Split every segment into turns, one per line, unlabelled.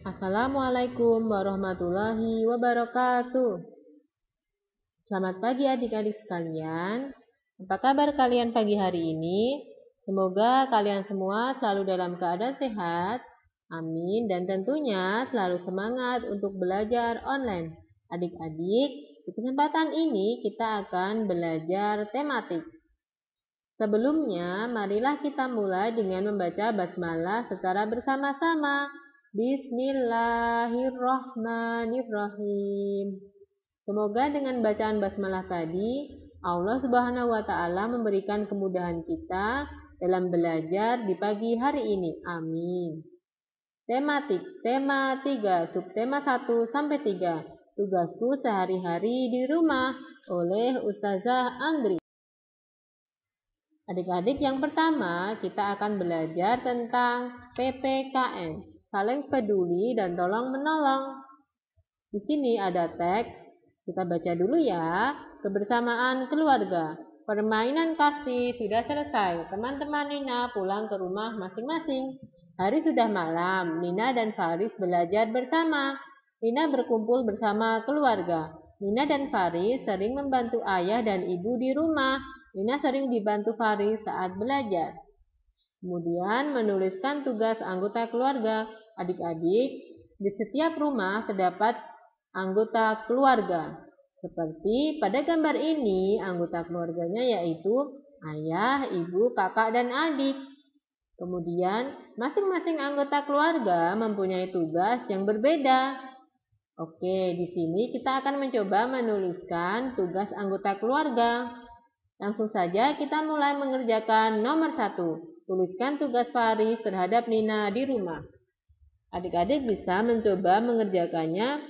Assalamualaikum warahmatullahi wabarakatuh. Selamat pagi adik-adik sekalian. Apa kabar kalian pagi hari ini? Semoga kalian semua selalu dalam keadaan sehat. Amin. Dan tentunya selalu semangat untuk belajar online. Adik-adik, di kesempatan ini kita akan belajar tematik. Sebelumnya, marilah kita mulai dengan membaca basmalah secara bersama-sama. Bismillahirrahmanirrahim. Semoga dengan bacaan basmalah tadi, Allah Subhanahu wa Ta'ala memberikan kemudahan kita dalam belajar di pagi hari ini. Amin. Tematik, tema 3, subtema 1 sampai 3. Tugasku sehari-hari di rumah oleh Ustazah Andri. Adik-adik, yang pertama kita akan belajar tentang PPKM, saling peduli dan tolong menolong. Di sini ada teks, kita baca dulu ya. Kebersamaan keluarga, permainan kasti sudah selesai. Teman-teman Nina pulang ke rumah masing-masing. Hari sudah malam, Nina dan Faris belajar bersama. Nina berkumpul bersama keluarga. Nina dan Faris sering membantu ayah dan ibu di rumah. Nina sering dibantu Faris saat belajar. Kemudian menuliskan tugas anggota keluarga. Adik-adik, di setiap rumah terdapat anggota keluarga. Seperti pada gambar ini, anggota keluarganya yaitu ayah, ibu, kakak, dan adik. Kemudian, masing-masing anggota keluarga mempunyai tugas yang berbeda. Oke, di sini kita akan mencoba menuliskan tugas anggota keluarga. Langsung saja kita mulai mengerjakan nomor 1. Tuliskan tugas Faris terhadap Nina di rumah. Adik-adik bisa mencoba mengerjakannya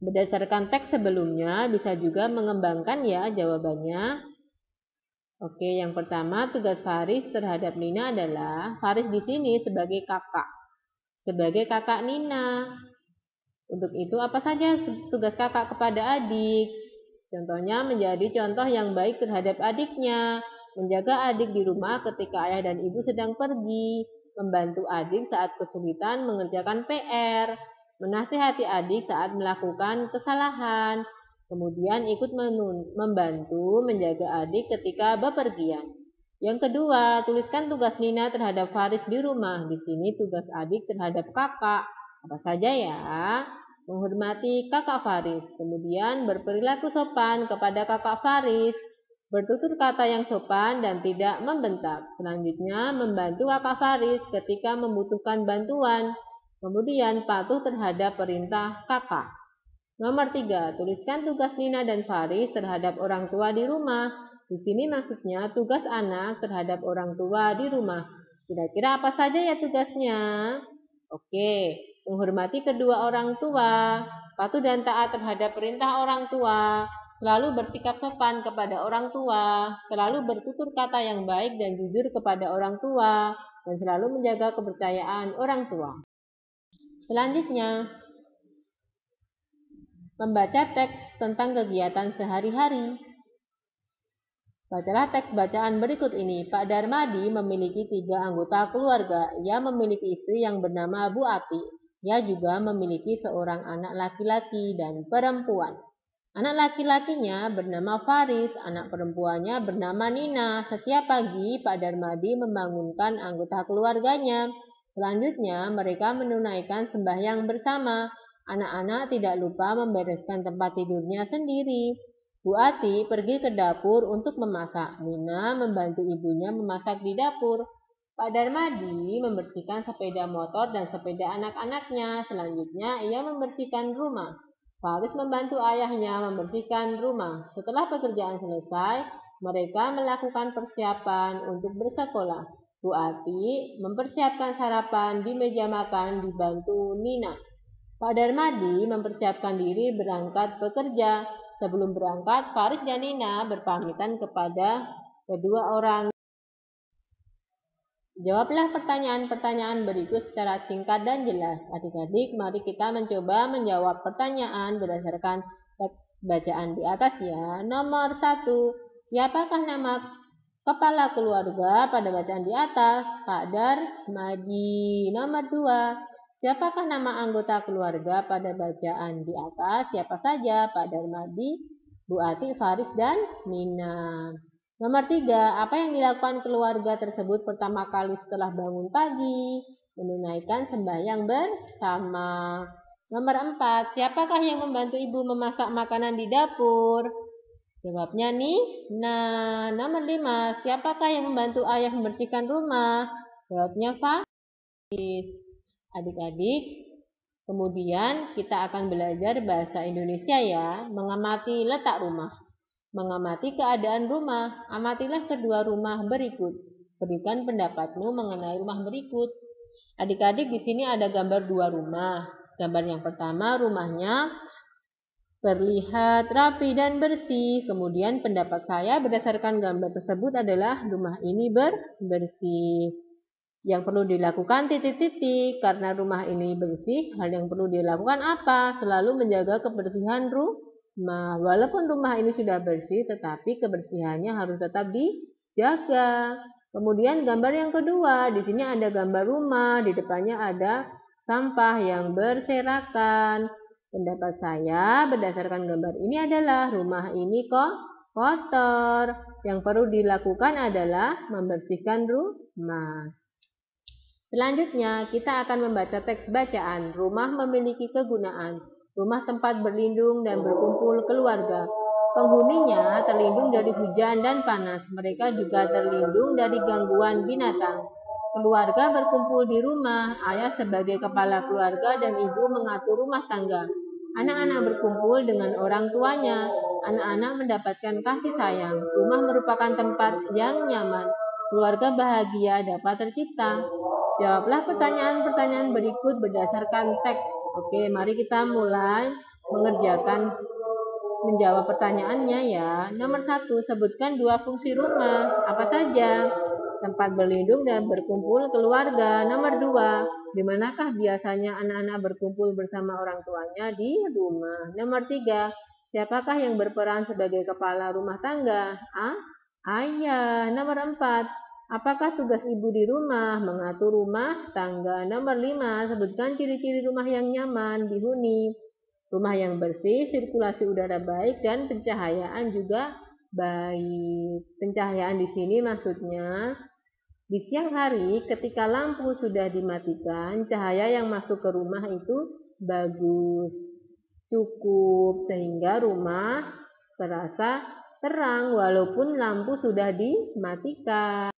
berdasarkan teks sebelumnya, bisa juga mengembangkan ya jawabannya. Oke, yang pertama tugas Faris terhadap Nina adalah Faris di sini sebagai kakak. Sebagai kakak Nina. Untuk itu apa saja tugas kakak kepada adik? Contohnya menjadi contoh yang baik terhadap adiknya, menjaga adik di rumah ketika ayah dan ibu sedang pergi, membantu adik saat kesulitan mengerjakan PR, menasihati adik saat melakukan kesalahan, kemudian ikut membantu menjaga adik ketika bepergian. Yang kedua, tuliskan tugas Nina terhadap Faris di rumah. Di sini tugas adik terhadap kakak. Apa saja ya? Menghormati kakak Faris, kemudian berperilaku sopan kepada kakak Faris, bertutur kata yang sopan dan tidak membentak. Selanjutnya, membantu kakak Faris ketika membutuhkan bantuan, kemudian patuh terhadap perintah kakak. Nomor 3, tuliskan tugas Nina dan Faris terhadap orang tua di rumah. Di sini maksudnya tugas anak terhadap orang tua di rumah. Kira-kira apa saja ya tugasnya? Oke, menghormati kedua orang tua, patuh dan taat terhadap perintah orang tua, selalu bersikap sopan kepada orang tua, selalu bertutur kata yang baik dan jujur kepada orang tua, dan selalu menjaga kepercayaan orang tua. Selanjutnya, membaca teks tentang kegiatan sehari-hari. Bacalah teks bacaan berikut ini. Pak Darmadi memiliki 3 anggota keluarga. Ia memiliki istri yang bernama Bu Ati. Ia juga memiliki seorang anak laki-laki dan perempuan. Anak laki-lakinya bernama Faris, anak perempuannya bernama Nina. Setiap pagi Pak Darmadi membangunkan anggota keluarganya. Selanjutnya mereka menunaikan sembahyang bersama. Anak-anak tidak lupa membereskan tempat tidurnya sendiri. Bu Ati pergi ke dapur untuk memasak. Nina membantu ibunya memasak di dapur. Pak Darmadi membersihkan sepeda motor dan sepeda anak-anaknya. Selanjutnya ia membersihkan rumah. Faris membantu ayahnya membersihkan rumah. Setelah pekerjaan selesai, mereka melakukan persiapan untuk bersekolah. Bu Ati mempersiapkan sarapan di meja makan dibantu Nina. Pak Darmadi mempersiapkan diri berangkat bekerja. Sebelum berangkat, Faris dan Nina berpamitan kepada kedua orang. Jawablah pertanyaan-pertanyaan berikut secara singkat dan jelas. Adik-adik, mari kita mencoba menjawab pertanyaan berdasarkan teks bacaan di atas ya. Nomor 1, siapakah nama kepala keluarga pada bacaan di atas? Pak Darmadi. Nomor 2, Siapakah nama anggota keluarga pada bacaan di atas? Siapa saja? Pak Darmadi, Bu Ati, Faris, dan Nina. Nomor 3, apa yang dilakukan keluarga tersebut pertama kali setelah bangun pagi? Menunaikan sembahyang bersama. Nomor 4, siapakah yang membantu ibu memasak makanan di dapur? Jawabnya nih, nah. Nomor 5, siapakah yang membantu ayah membersihkan rumah? Jawabnya Faris. Adik-adik, kemudian kita akan belajar bahasa Indonesia ya, mengamati letak rumah. Mengamati keadaan rumah, amatilah kedua rumah berikut. Berikan pendapatmu mengenai rumah berikut. Adik-adik, di sini ada gambar dua rumah. Gambar yang pertama, rumahnya terlihat rapi dan bersih. Kemudian pendapat saya berdasarkan gambar tersebut adalah rumah ini bersih. Yang perlu dilakukan titik-titik, karena rumah ini bersih, hal yang perlu dilakukan apa? Selalu menjaga kebersihan rumah. Walaupun rumah ini sudah bersih, tetapi kebersihannya harus tetap dijaga. Kemudian gambar yang kedua, di sini ada gambar rumah, di depannya ada sampah yang berserakan. Pendapat saya berdasarkan gambar ini adalah rumah ini kok kotor. Yang perlu dilakukan adalah membersihkan rumah. Selanjutnya, kita akan membaca teks bacaan. Rumah memiliki kegunaan. Rumah tempat berlindung dan berkumpul keluarga. Penghuninya terlindung dari hujan dan panas. Mereka juga terlindung dari gangguan binatang. Keluarga berkumpul di rumah. Ayah sebagai kepala keluarga dan ibu mengatur rumah tangga. Anak-anak berkumpul dengan orang tuanya. Anak-anak mendapatkan kasih sayang. Rumah merupakan tempat yang nyaman. Keluarga bahagia dapat tercipta. Jawablah pertanyaan-pertanyaan berikut berdasarkan teks. Oke, mari kita mulai menjawab pertanyaannya ya. Nomor 1, sebutkan dua fungsi rumah. Apa saja? Tempat berlindung dan berkumpul keluarga. Nomor 2, di manakah biasanya anak-anak berkumpul bersama orang tuanya? Di rumah. Nomor 3, siapakah yang berperan sebagai kepala rumah tangga? Ayah. Nomor 4, apakah tugas ibu di rumah? Mengatur rumah tangga. Nomor 5, sebutkan ciri-ciri rumah yang nyaman, dihuni. Rumah yang bersih, sirkulasi udara baik, dan pencahayaan juga baik. Pencahayaan di sini maksudnya di siang hari ketika lampu sudah dimatikan, cahaya yang masuk ke rumah itu bagus, cukup, sehingga rumah terasa terang walaupun lampu sudah dimatikan.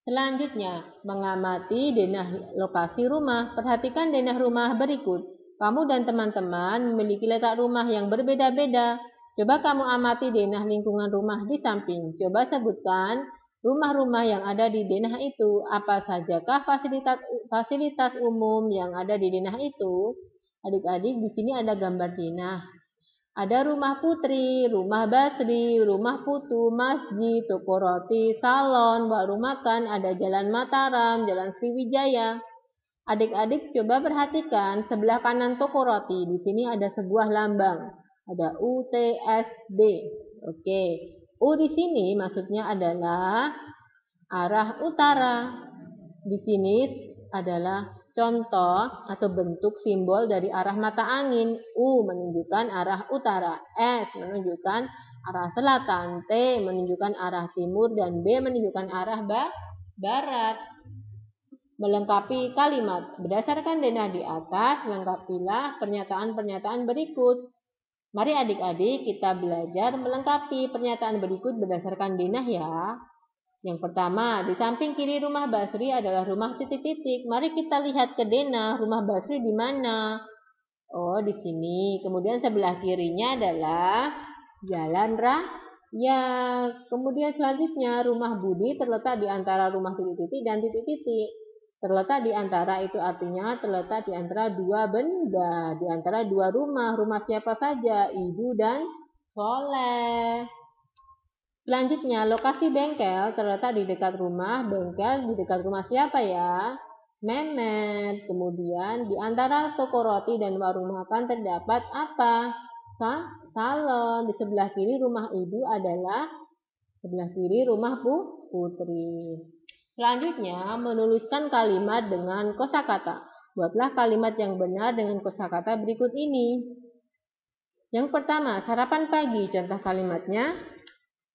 Selanjutnya, mengamati denah lokasi rumah. Perhatikan denah rumah berikut. Kamu dan teman-teman memiliki letak rumah yang berbeda-beda. Coba kamu amati denah lingkungan rumah di samping. Coba sebutkan rumah-rumah yang ada di denah itu. Apa sajakah fasilitas umum yang ada di denah itu? Adik-adik, di sini ada gambar denah. Ada rumah Putri, rumah Basri, rumah Putu, masjid, toko roti, salon, warung makan, ada jalan Mataram, jalan Sriwijaya. Adik-adik coba perhatikan sebelah kanan toko roti. Di sini ada sebuah lambang. Ada UTSB. Oke. U di sini maksudnya adalah arah utara. Di sini adalah contoh atau bentuk simbol dari arah mata angin. U menunjukkan arah utara, S menunjukkan arah selatan, T menunjukkan arah timur, dan B menunjukkan arah barat. Melengkapi kalimat. Berdasarkan denah di atas, lengkapilah pernyataan-pernyataan berikut. Mari adik-adik kita belajar melengkapi pernyataan berikut berdasarkan denah ya. Yang pertama, di samping kiri rumah Basri adalah rumah titik-titik. Mari kita lihat ke denah, rumah Basri di mana? Oh, di sini. Kemudian sebelah kirinya adalah jalan raya. Kemudian selanjutnya, rumah Budi terletak di antara rumah titik-titik dan titik-titik. Terletak di antara itu artinya terletak di antara dua benda, di antara dua rumah. Rumah siapa saja? Ibu dan Soleh. Selanjutnya, lokasi bengkel terletak di dekat rumah. Bengkel di dekat rumah siapa ya? Memet. Kemudian di antara toko roti dan warung makan terdapat apa? Salon. Di sebelah kiri rumah ibu adalah sebelah kiri rumah Putri. Selanjutnya, menuliskan kalimat dengan kosakata. Buatlah kalimat yang benar dengan kosakata berikut ini. Yang pertama, sarapan pagi. Contoh kalimatnya,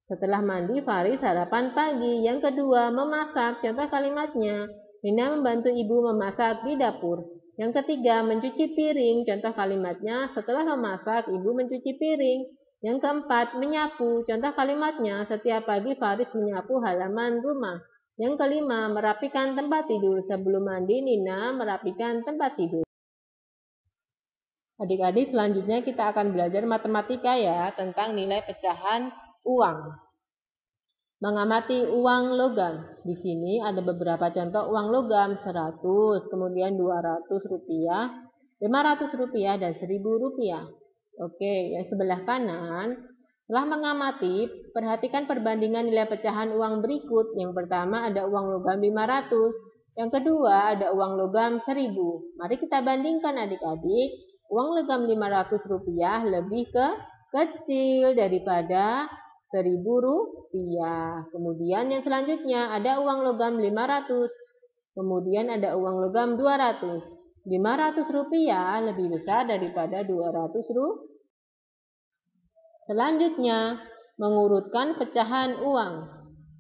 setelah mandi, Faris sarapan pagi. Yang kedua, memasak. Contoh kalimatnya, Rina membantu ibu memasak di dapur. Yang ketiga, mencuci piring. Contoh kalimatnya, setelah memasak, ibu mencuci piring. Yang keempat, menyapu. Contoh kalimatnya, setiap pagi Faris menyapu halaman rumah. Yang kelima, merapikan tempat tidur. Sebelum mandi, Nina merapikan tempat tidur. Adik-adik, selanjutnya kita akan belajar matematika ya, tentang nilai pecahan uang. Mengamati uang logam. Di sini ada beberapa contoh uang logam, 100, kemudian 200 rupiah, 500 rupiah, dan 1000 rupiah. Oke, yang sebelah kanan, setelah mengamati, perhatikan perbandingan nilai pecahan uang berikut. Yang pertama ada uang logam 500, yang kedua ada uang logam 1000. Mari kita bandingkan adik-adik. Uang logam 500 rupiah lebih kecil daripada 1000 rupiah. Kemudian yang selanjutnya ada uang logam 500. Kemudian ada uang logam 200. 500 rupiah lebih besar daripada 200 rupiah. Selanjutnya, mengurutkan pecahan uang.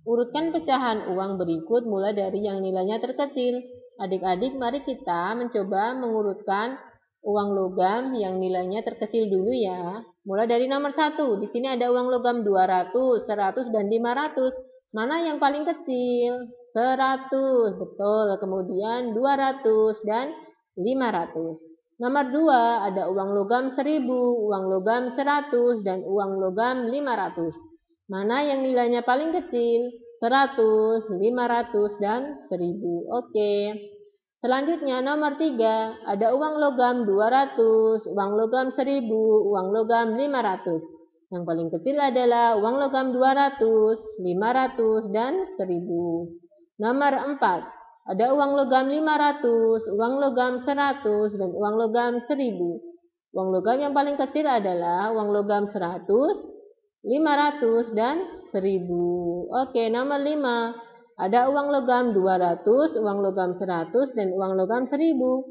Urutkan pecahan uang berikut mulai dari yang nilainya terkecil. Adik-adik, mari kita mencoba mengurutkan uang logam yang nilainya terkecil dulu ya. Mulai dari nomor 1. Di sini ada uang logam 200, 100, dan 500. Mana yang paling kecil? 100, betul. Kemudian 200 dan 500. Nomor 2 ada uang logam 1000, uang logam 100, dan uang logam 500. Mana yang nilainya paling kecil? 100, 500, dan 1000. Oke. Selanjutnya nomor 3, ada uang logam 200, uang logam 1000, uang logam 500. Yang paling kecil adalah uang logam 200, 500, dan 1000. Nomor 4, ada uang logam 500, uang logam 100, dan uang logam 1000. Uang logam yang paling kecil adalah uang logam 100, 500, dan 1000. Oke, nomor 5. Ada uang logam 200, uang logam 100, dan uang logam 1000.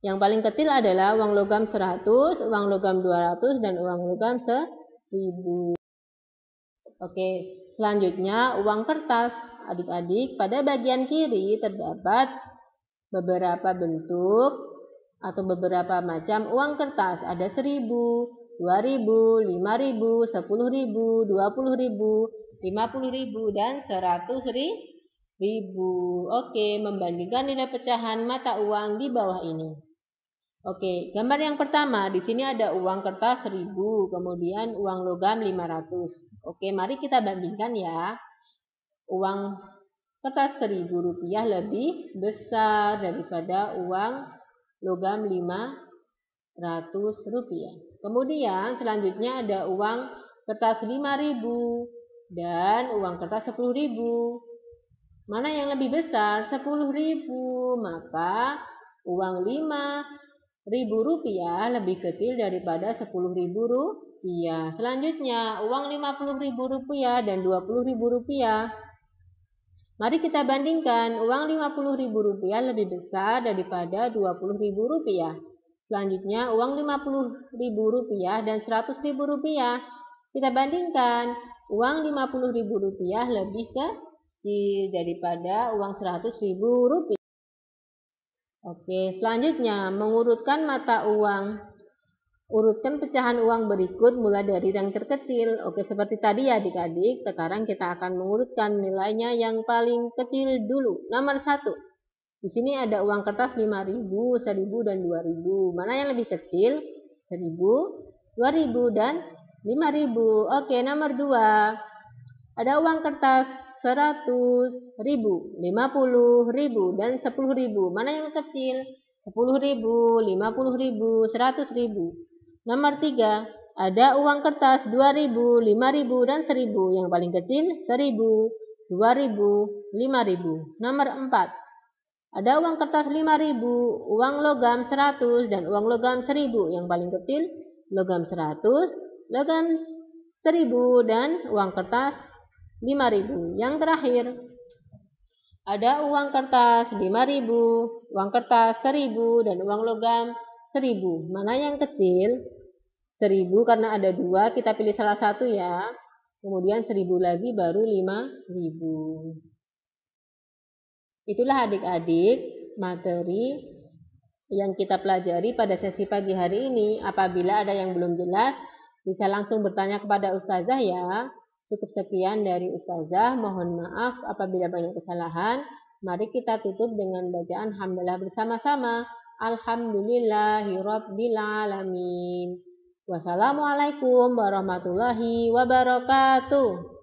Yang paling kecil adalah uang logam 100, uang logam 200, dan uang logam 1000. Oke, selanjutnya uang kertas. Adik-adik, pada bagian kiri terdapat beberapa bentuk atau beberapa macam uang kertas. Ada 1000, 2000, 5000, 10.000, 20.000, 50.000, dan 100.000. Oke, membandingkan nilai pecahan mata uang di bawah ini. Oke, gambar yang pertama, di sini ada uang kertas 1000, kemudian uang logam 500. Oke, mari kita bandingkan ya. Uang kertas 1000 rupiah lebih besar daripada uang logam 500 rupiah. Kemudian selanjutnya ada uang kertas 5000 dan uang kertas 10.000. Mana yang lebih besar? 10.000. Maka uang 5.000 rupiah lebih kecil daripada 10.000 rupiah. Selanjutnya uang 50.000 rupiah dan 20.000 rupiah. Mari kita bandingkan, uang 50.000 rupiah lebih besar daripada 20.000 rupiah. Selanjutnya uang 50.000 rupiah dan 100.000 rupiah. Kita bandingkan, uang 50.000 rupiah lebih kecil daripada uang 100.000 rupiah. Oke, selanjutnya mengurutkan mata uang. Urutkan pecahan uang berikut mulai dari yang terkecil. Oke, seperti tadi ya adik-adik. Sekarang kita akan mengurutkan nilainya yang paling kecil dulu. Nomor 1. Di sini ada uang kertas 5.000, 1.000, dan 2.000. Mana yang lebih kecil? 1.000, 2.000, dan 5.000. Oke, nomor 2. Ada uang kertas 100.000, 50.000, dan 10.000. Mana yang kecil? 10.000, 50.000, 100.000. Nomor 3, ada uang kertas 2.000, 5.000, dan 1.000. Yang paling kecil 1.000, 2.000, 5.000. Nomor 4, ada uang kertas 5.000, uang logam 100, dan uang logam 1.000. Yang paling kecil logam 100, logam 1.000, dan uang kertas 5.000. Yang terakhir, Ada uang kertas 5.000, uang kertas 1.000, dan uang logam 1.000. Mana yang kecil? 1.000 karena ada 2, kita pilih salah satu ya. Kemudian 1.000 lagi baru 5.000. Itulah adik-adik materi yang kita pelajari pada sesi pagi hari ini. Apabila ada yang belum jelas, bisa langsung bertanya kepada Ustazah ya. Cukup sekian dari Ustazah. Mohon maaf apabila banyak kesalahan. Mari kita tutup dengan bacaan hamdalah bersama-sama. Alhamdulillahirabbil alamin. Wassalamualaikum warahmatullahi wabarakatuh.